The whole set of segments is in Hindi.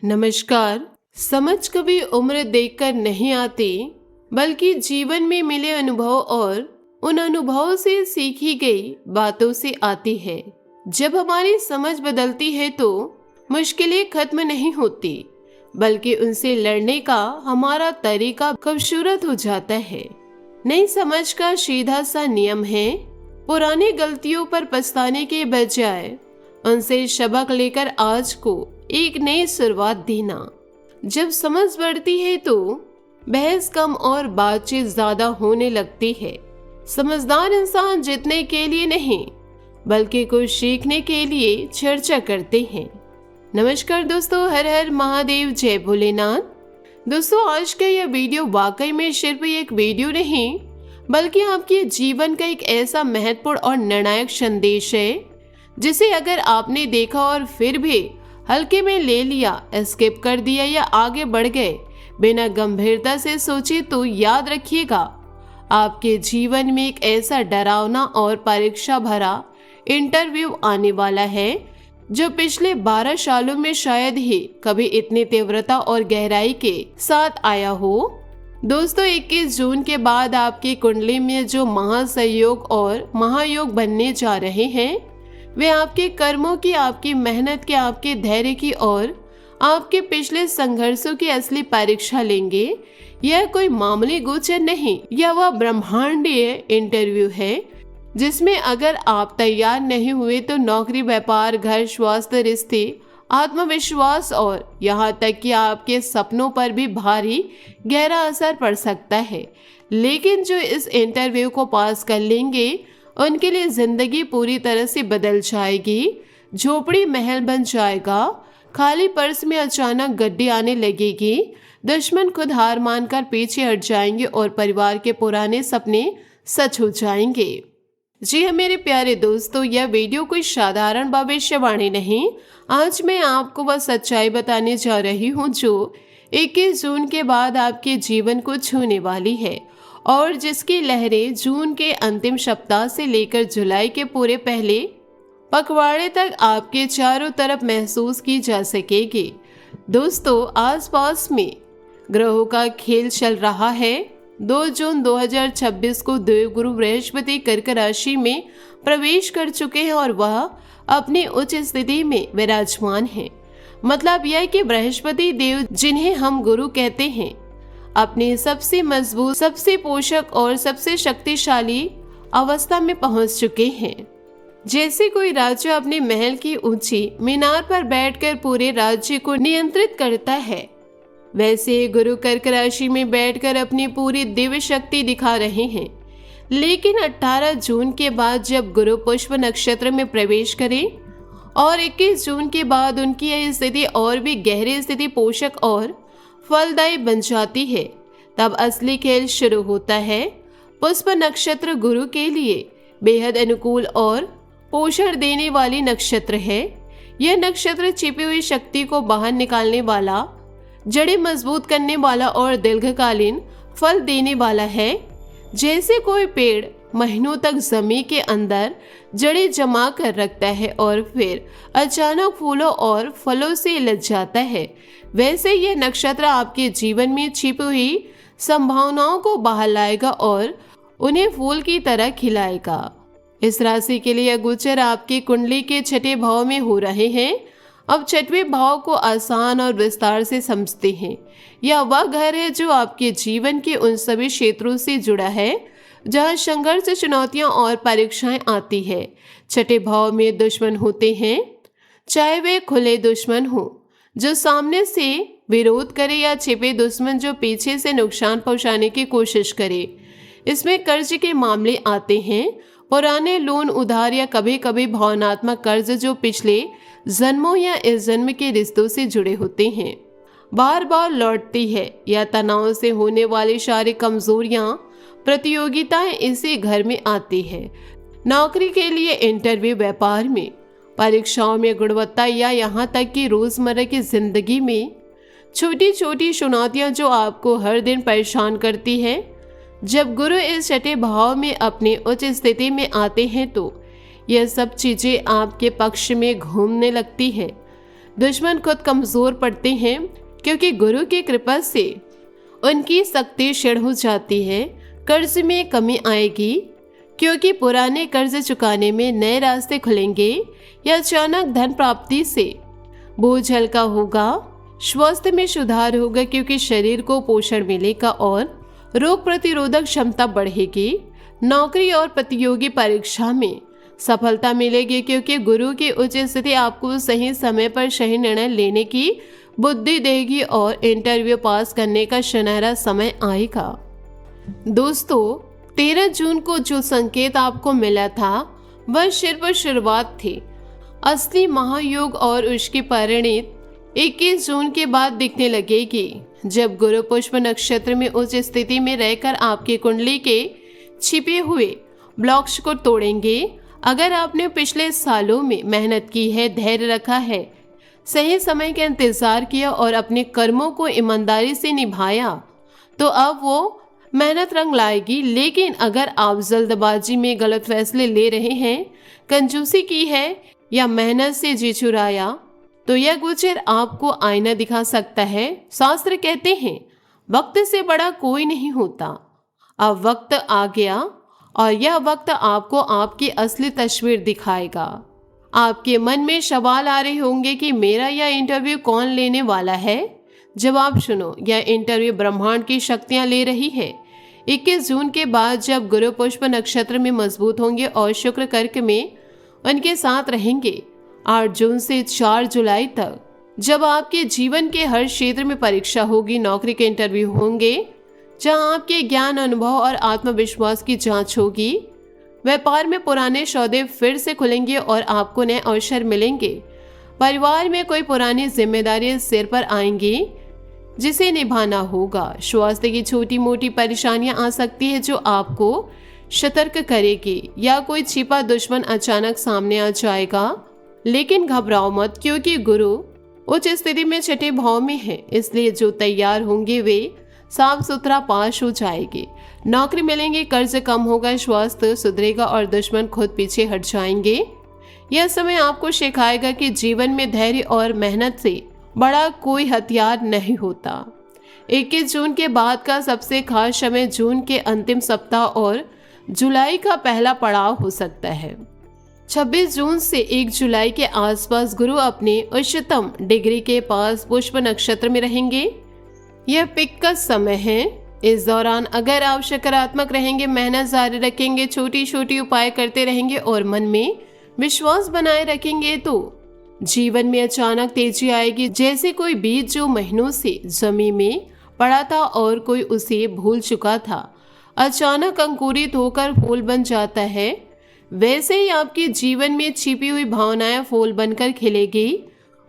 नमस्कार। समझ कभी उम्र देखकर नहीं आती, बल्कि जीवन में मिले अनुभव और उन अनुभवों से सीखी गई बातों से आती है। जब हमारी समझ बदलती है तो मुश्किलें खत्म नहीं होती, बल्कि उनसे लड़ने का हमारा तरीका खूबसूरत हो जाता है। नई समझ का सीधा सा नियम है, पुरानी गलतियों पर पछताने के बजाय उनसे सबक लेकर आज को एक नई शुरुआत देना। जब समझ बढ़ती है तो बहस कम और बातचीत ज्यादा होने लगती है। समझदार इंसान जीतने के लिए नहीं, बल्कि कुछ सीखने के लिए चर्चा करते हैं। नमस्कार दोस्तों, हर हर महादेव, जय भोलेनाथ। दोस्तों, आज का यह वीडियो वाकई में सिर्फ एक वीडियो नहीं, बल्कि आपके जीवन का एक ऐसा महत्वपूर्ण और निर्णायक संदेश है जिसे अगर आपने देखा और फिर भी हल्के में ले लिया, स्किप कर दिया या आगे बढ़ गए बिना गंभीरता से सोचे, तो याद रखिएगा, आपके जीवन में एक ऐसा डरावना और परीक्षा भरा इंटरव्यू आने वाला है जो पिछले 12 सालों में शायद ही कभी इतनी तीव्रता और गहराई के साथ आया हो। दोस्तों, 21 जून के बाद आपकी कुंडली में जो महासंयोग और महायोग बनने जा रहे हैं, वे आपके कर्मों की, आपकी मेहनत की, आपके धैर्य की और आपके पिछले संघर्षों की असली परीक्षा लेंगे। यह कोई मामूली गोचर नहीं, यह वह ब्रह्मांडीय इंटरव्यू है जिसमें अगर आप तैयार नहीं हुए तो नौकरी, व्यापार, घर, स्वास्थ्य, रिश्ते, आत्मविश्वास और यहाँ तक कि आपके सपनों पर भी भारी गहरा असर पड़ सकता है। लेकिन जो इस इंटरव्यू को पास कर लेंगे उनके लिए जिंदगी पूरी तरह से बदल जाएगी। झोपड़ी महल बन जाएगा, खाली पर्स में अचानक गड्डी आने लगेगी, दुश्मन खुद हार मानकर पीछे हट जाएंगे और परिवार के पुराने सपने सच हो जाएंगे। जी हाँ मेरे प्यारे दोस्तों, यह वीडियो कोई साधारण भविष्यवाणी नहीं। आज मैं आपको वह सच्चाई बताने जा रही हूँ जो 21 जून के बाद आपके जीवन को छूने वाली है और जिसकी लहरें जून के अंतिम सप्ताह से लेकर जुलाई के पूरे पहले पखवाड़े तक आपके चारों तरफ महसूस की जा सकेगी। दोस्तों, आसपास में ग्रहों का खेल चल रहा है। 2 जून 2026 को देवगुरु बृहस्पति कर्क राशि में प्रवेश कर चुके हैं और वह अपनी उच्च स्थिति में विराजमान है। मतलब यह कि बृहस्पति देव, जिन्हें हम गुरु कहते हैं, अपनी सबसे मजबूत, सबसे पोषक और सबसे शक्तिशाली अवस्था में पहुंच चुके हैं। जैसे कोई राजा अपने महल की ऊंची मीनार पर बैठकर पूरे राज्य को नियंत्रित करता है, वैसे गुरु कर्क राशि में बैठकर अपनी पूरी दिव्य शक्ति दिखा रहे हैं। लेकिन 18 जून के बाद जब गुरु पुष्प नक्षत्र में प्रवेश करे और 21 जून के बाद उनकी यह स्थिति और भी गहरी स्थिति पोषक और फलदायी बन जाती है, तब असली खेल शुरू होता है। पुष्प नक्षत्र गुरु के लिए बेहद अनुकूल और पोषण देने वाली नक्षत्र है। यह नक्षत्र छिपी हुई शक्ति को बाहर निकालने वाला, जड़ें मजबूत करने वाला और दीर्घकालीन फल देने वाला है। जैसे कोई पेड़ महीनों तक जमीन के अंदर जड़ें जमा कर रखता है और फिर अचानक फूलों और फलों से लग जाता है, वैसे यह नक्षत्र आपके जीवन में छिपी हुई संभावनाओं को बाहर लाएगा और उन्हें फूल की तरह खिलाएगा। इस राशि के लिए गोचर आपकी कुंडली के 6ठे भाव में हो रहे हैं। अब 6वें भाव को आसान और विस्तार से समझते हैं। यह वह घर है जो आपके जीवन के उन सभी क्षेत्रों से जुड़ा है जहाँ संघर्ष, चुनौतियां और परीक्षाएं आती है। 6ठे भाव में दुश्मन होते हैं, चाहे वे खुले दुश्मन हो जो सामने से विरोध करे या छिपे दुश्मन जो पीछे से नुकसान पहुंचाने की कोशिश करे। इसमें कर्ज के मामले आते हैं, पुराने लोन, उधार या कभी कभी भावनात्मक कर्ज जो पिछले जन्मों या इस जन्म के रिश्तों से जुड़े होते हैं, बार बार लौटती है। या तनाव से होने वाली शारीरिक कमजोरियां, प्रतियोगिताएं इसी घर में आती है। नौकरी के लिए इंटरव्यू, व्यापार में परीक्षाओं में गुणवत्ता या यहाँ तक कि रोजमर्रा की जिंदगी में छोटी छोटी चुनौतियां जो आपको हर दिन परेशान करती है। जब गुरु इस 6ठे भाव में अपनी उच्च स्थिति में आते हैं तो यह सब चीजें आपके पक्ष में घूमने लगती है। दुश्मन खुद कमजोर पड़ते हैं क्योंकि गुरु की कृपा से उनकी शक्ति क्षीण हो जाती है। कर्ज में कमी आएगी क्योंकि पुराने कर्ज चुकाने में नए रास्ते खुलेंगे या अचानक धन प्राप्ति से बोझ हल्का होगा। स्वास्थ्य में सुधार होगा क्योंकि शरीर को पोषण मिलेगा और रोग प्रतिरोधक क्षमता बढ़ेगी। नौकरी और प्रतियोगी परीक्षा में सफलता मिलेगी क्योंकि गुरु की उच्च स्थिति आपको सही समय पर सही निर्णय लेने की बुद्धि देगी और इंटरव्यू पास करने का सुनहरा समय आएगा। दोस्तों, 13 जून को जो संकेत आपको मिला था वह सिर्फ शुरुआत थी। असली महायोग और उसकी परिणति 21 जून के बाद दिखने लगेगी, जब गुरु पुष्प नक्षत्र में उच्च स्थिति में रहकर आपकी कुंडली के छिपे हुए ब्लॉक्स को तोड़ेंगे। अगर आपने पिछले सालों में मेहनत की है, धैर्य रखा है, सही समय का इंतजार किया और अपने कर्मों को ईमानदारी से निभाया, तो अब वो मेहनत रंग लाएगी। लेकिन अगर आप जल्दबाजी में गलत फैसले ले रहे हैं, कंजूसी की है या मेहनत से जी चुराया, तो यह गोचर आपको आईना दिखा सकता है। शास्त्र कहते हैं वक्त से बड़ा कोई नहीं होता। अब वक्त आ गया और यह वक्त आपको आपकी असली तस्वीर दिखाएगा। आपके मन में सवाल आ रहे होंगे कि मेरा यह इंटरव्यू कौन लेने वाला है। जवाब सुनो, यह इंटरव्यू ब्रह्मांड की शक्तियां ले रही है। 21 जून के बाद जब गुरु पुष्प नक्षत्र में मजबूत होंगे और शुक्र कर्क में उनके साथ रहेंगे, 8 जून से 4 जुलाई तक जब आपके जीवन के हर क्षेत्र में परीक्षा होगी, नौकरी के इंटरव्यू होंगे जहां आपके ज्ञान, अनुभव और आत्मविश्वास की जांच होगी। व्यापार में पुराने सौदे फिर से खुलेंगे और आपको नए अवसर मिलेंगे। परिवार में कोई पुरानी जिम्मेदारियां सिर पर आएंगी जिसे निभाना होगा। स्वास्थ्य की छोटी मोटी परेशानियां आ सकती है जो आपको सतर्क करेगी, या कोई छिपा दुश्मन अचानक सामने आ जाएगा। लेकिन घबराओ मत, क्योंकि गुरु उच्च स्थिति में छठे भाव में है, इसलिए जो तैयार होंगे वे साफ सुथरा पास हो जाएंगे। नौकरी मिलेंगे, कर्ज कम होगा, स्वास्थ्य सुधरेगा और दुश्मन खुद पीछे हट जाएंगे। यह समय आपको सिखाएगा कि जीवन में धैर्य और मेहनत से बड़ा कोई हथियार नहीं होता। 21 जून के बाद का सबसे खास समय जून के अंतिम सप्ताह और जुलाई का पहला पड़ाव हो सकता है। 26 जून से 1 जुलाई के आसपास गुरु अपने उच्चतम डिग्री के पास पुष्प नक्षत्र में रहेंगे। यह पिक का समय है। इस दौरान अगर आप सकारात्मक रहेंगे, मेहनत जारी रखेंगे, छोटी छोटी उपाय करते रहेंगे और मन में विश्वास बनाए रखेंगे, तो जीवन में अचानक तेजी आएगी। जैसे कोई बीज जो महीनों से जमीन में पड़ा था और कोई उसे भूल चुका था, अचानक अंकुरित होकर फूल बन जाता है, वैसे ही आपके जीवन में छिपी हुई भावनाएं फूल बनकर खिलेगी।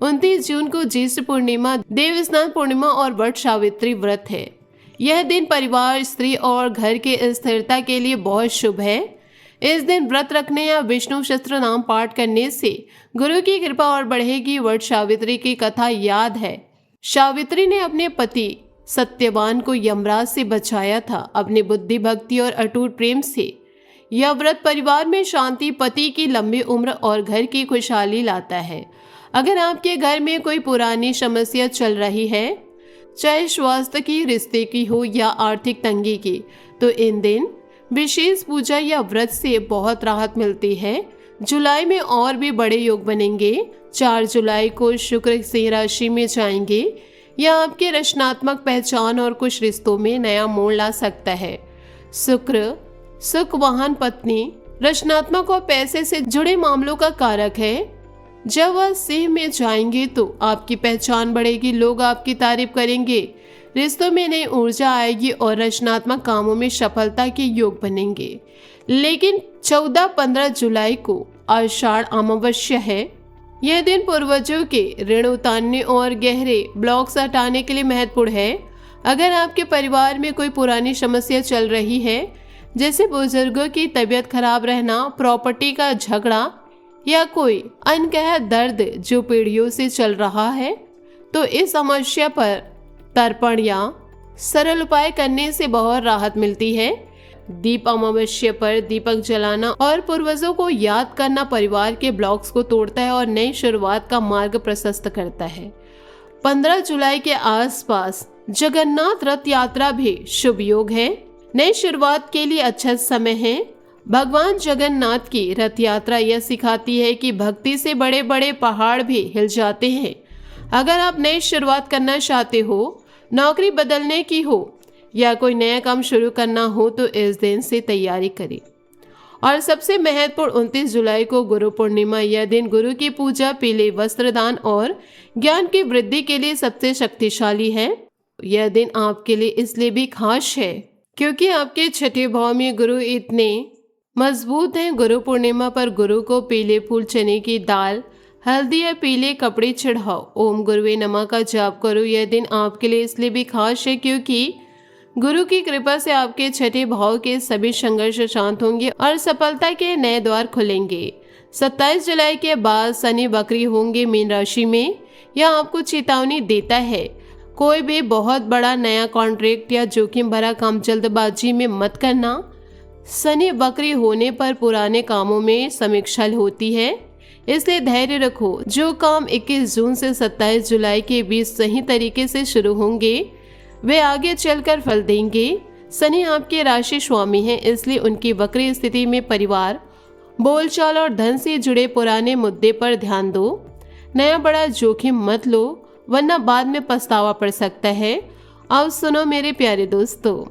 29 जून को ज्येष्ठ पूर्णिमा, देव स्नान पूर्णिमा और वट सावित्री व्रत है। यह दिन परिवार, स्त्री और घर के स्थिरता के लिए बहुत शुभ है। इस दिन व्रत रखने या विष्णु शस्त्र नाम पाठ करने से गुरु की कृपा और बढ़ेगी। वट सावित्री की कथा याद है। सावित्री ने अपने पति सत्यवान को यमराज से बचाया था। अपनी बुद्धि, भक्ति और अटूट प्रेम से यह व्रत परिवार में शांति, पति की लंबी उम्र और घर की खुशहाली लाता है। अगर आपके घर में कोई पुरानी समस्या चल रही है, चाहे स्वास्थ्य की, रिश्ते की हो या आर्थिक तंगी की, तो इन दिन विशेष पूजा या व्रत से बहुत राहत मिलती है। जुलाई में और भी बड़े योग बनेंगे। 4 जुलाई को शुक्र सिंह राशि में जाएंगे। यह आपके रचनात्मक पहचान और कुछ रिश्तों में नया मोड़ ला सकता है। शुक्र सुख, वाहन, पत्नी, रचनात्मक और पैसे से जुड़े मामलों का कारक है। जब वह सिंह में जाएंगे तो आपकी पहचान बढ़ेगी, लोग आपकी तारीफ करेंगे, रिश्तों में नई ऊर्जा आएगी और रचनात्मक कामों में सफलता के योग बनेंगे। लेकिन 14-15 जुलाई को आषाढ़ अमावस्या है। यह दिन पूर्वजों के ऋण उतारने और गहरे ब्लॉक्स हटाने के लिए महत्वपूर्ण है। अगर आपके परिवार में कोई पुरानी समस्या चल रही है, जैसे बुजुर्गों की तबीयत खराब रहना, प्रॉपर्टी का झगड़ा या कोई अनकहा दर्द जो पीढ़ियों से चल रहा है, तो इस समस्या पर तर्पण या सरल उपाय करने से बहुत राहत मिलती है। दीप अमावस्या पर दीपक जलाना और पूर्वजों को याद करना परिवार के ब्लॉक्स को तोड़ता है और नई शुरुआत का मार्ग प्रशस्त करता है। 15 जुलाई के आसपास जगन्नाथ रथ यात्रा भी शुभ योग है। नई शुरुआत के लिए अच्छा समय है। भगवान जगन्नाथ की रथ यात्रा यह सिखाती है कि भक्ति से बड़े बड़े पहाड़ भी हिल जाते हैं। अगर आप नई शुरुआत करना चाहते हो, नौकरी बदलने की हो या कोई नया काम शुरू करना हो तो इस दिन से तैयारी करें। और सबसे महत्वपूर्ण 29 जुलाई को गुरु पूर्णिमा। यह दिन गुरु की पूजा, पीले वस्त्र दान और ज्ञान की वृद्धि के लिए सबसे शक्तिशाली है। यह दिन आपके लिए इसलिए भी खास है क्योंकि आपके छठे भाव में गुरु इतने मजबूत हैं। गुरु पूर्णिमा पर गुरु को पीले फूल, चने की दाल, हल्दी या पीले कपड़े चढ़ाओ। ओम गुरुवे नमः का जाप करो। यह दिन आपके लिए इसलिए भी खास है क्योंकि गुरु की कृपा से आपके छठे भाव के सभी संघर्ष शांत होंगे और सफलता के नए द्वार खुलेंगे। 27 जुलाई के बाद शनि वक्री होंगे मीन राशि में। यह आपको चेतावनी देता है, कोई भी बहुत बड़ा नया कॉन्ट्रैक्ट या जोखिम भरा काम जल्दबाजी में मत करना। शनि वक्री होने पर पुराने कामों में समीक्षा होती है, इसलिए धैर्य रखो। जो काम 21 जून से 27 जुलाई के बीच सही तरीके से शुरू होंगे वे आगे चलकर फल देंगे। शनि आपके राशि स्वामी हैं, इसलिए उनकी वक्री स्थिति में परिवार, बोलचाल और धन से जुड़े पुराने मुद्दे पर ध्यान दो। नया बड़ा जोखिम मत लो वरना बाद में पछतावा पड़ सकता है। अब सुनो मेरे प्यारे दोस्तों,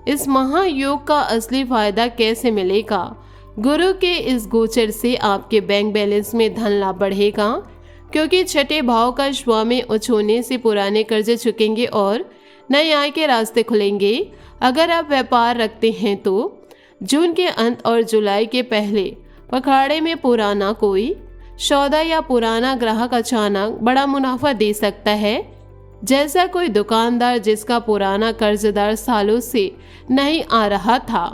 इस महायोग का असली फायदा कैसे मिलेगा। गुरु के इस गोचर से आपके बैंक बैलेंस में धन लाभ बढ़ेगा क्योंकि छठे भाव का स्वामी उच्च होने से पुराने कर्जे चुकेंगे और नए आय के रास्ते खुलेंगे। अगर आप व्यापार रखते हैं तो जून के अंत और जुलाई के पहले पखवाड़े में पुराना कोई सौदा या पुराना ग्राहक अचानक बड़ा मुनाफा दे सकता है। जैसा कोई दुकानदार जिसका पुराना कर्जदार सालों से नहीं आ रहा था,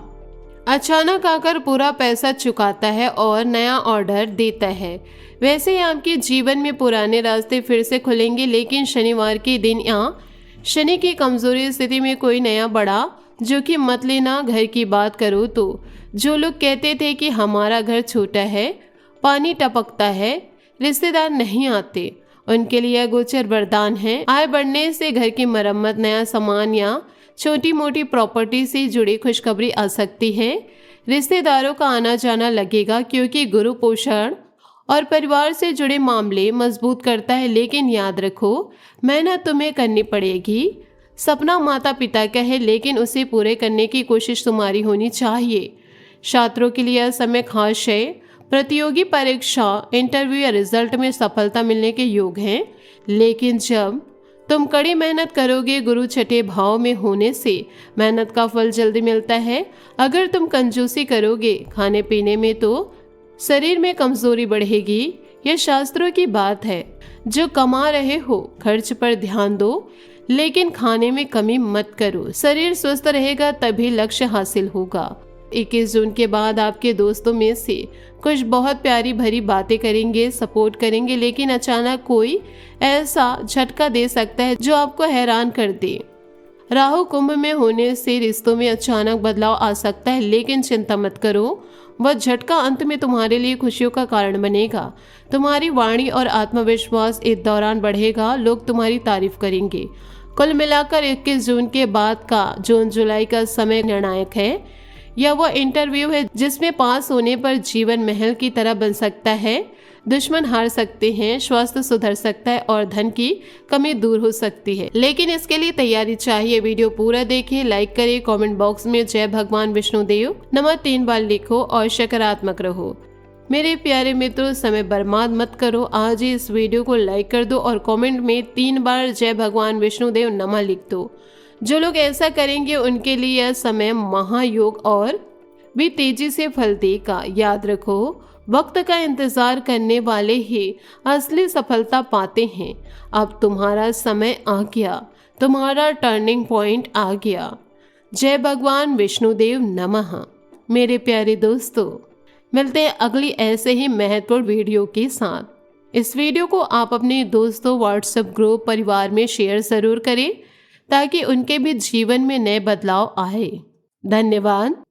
अचानक आकर पूरा पैसा चुकाता है और नया ऑर्डर देता है। वैसे ही आपके जीवन में पुराने रास्ते फिर से खुलेंगे, लेकिन शनिवार के दिन या शनि की कमजोरी स्थिति में कोई नया बड़ा जोखिम मत लेना। घर की बात करो तो जो लोग कहते थे कि हमारा घर छोटा है, पानी टपकता है, रिश्तेदार नहीं आते, उनके लिए यह गोचर वरदान है। आय बढ़ने से घर की मरम्मत, नया सामान या छोटी मोटी प्रॉपर्टी से जुड़ी खुशखबरी आ सकती है। रिश्तेदारों का आना जाना लगेगा क्योंकि गुरु पोषण और परिवार से जुड़े मामले मजबूत करता है। लेकिन याद रखो, मेहनत तुम्हें करनी पड़ेगी। सपना माता पिता का है, लेकिन उसे पूरे करने की कोशिश तुम्हारी होनी चाहिए। छात्रों के लिए यह समय खास है। प्रतियोगी परीक्षा, इंटरव्यू या रिजल्ट में सफलता मिलने के योग हैं, लेकिन जब तुम कड़ी मेहनत करोगे, गुरु छठे भाव में होने से मेहनत का फल जल्दी मिलता है। अगर तुम कंजूसी करोगे खाने पीने में तो शरीर में कमजोरी बढ़ेगी। यह शास्त्रों की बात है। जो कमा रहे हो खर्च पर ध्यान दो, लेकिन खाने में कमी मत करो। शरीर स्वस्थ रहेगा तभी लक्ष्य हासिल होगा। 21 जून के बाद आपके दोस्तों में से कुछ बहुत प्यारी भरी बातें करेंगे, सपोर्ट करेंगे, लेकिन अचानक कोई ऐसा झटका दे सकता है जो आपको हैरान कर दे। राहु कुंभ में होने से रिश्तों में अचानक बदलाव आ सकता है, लेकिन चिंता मत करो, वह झटका अंत में तुम्हारे लिए खुशियों का कारण बनेगा। तुम्हारी वाणी और आत्मविश्वास इस दौरान बढ़ेगा, लोग तुम्हारी तारीफ करेंगे। कुल मिलाकर 21 जून के बाद का जून जुलाई का समय निर्णायक है। यह वो इंटरव्यू है जिसमें पास होने पर जीवन महल की तरह बन सकता है। दुश्मन हार सकते हैं, स्वास्थ्य सुधर सकता है और धन की कमी दूर हो सकती है, लेकिन इसके लिए तैयारी चाहिए। वीडियो पूरा देखिए, लाइक करें, कमेंट बॉक्स में जय भगवान विष्णुदेव नमः 3 बार लिखो और सकारात्मक रहो। मेरे प्यारे मित्रों, समय बर्बाद मत करो, आज ही इस वीडियो को लाइक कर दो और कमेंट में 3 बार जय भगवान विष्णुदेव नमः लिख दो। जो लोग ऐसा करेंगे उनके लिए यह समय महायोग और भी तेजी से फल देगा। याद रखो, वक्त का इंतजार करने वाले ही असली सफलता पाते हैं। अब तुम्हारा समय आ गया, तुम्हारा टर्निंग पॉइंट आ गया। जय भगवान विष्णुदेव नमः। मेरे प्यारे दोस्तों, मिलते हैं अगली ऐसे ही महत्वपूर्ण वीडियो के साथ। इस वीडियो को आप अपने दोस्तों, व्हाट्सएप ग्रुप, परिवार में शेयर जरूर करें ताकि उनके भी जीवन में नए बदलाव आए। धन्यवाद।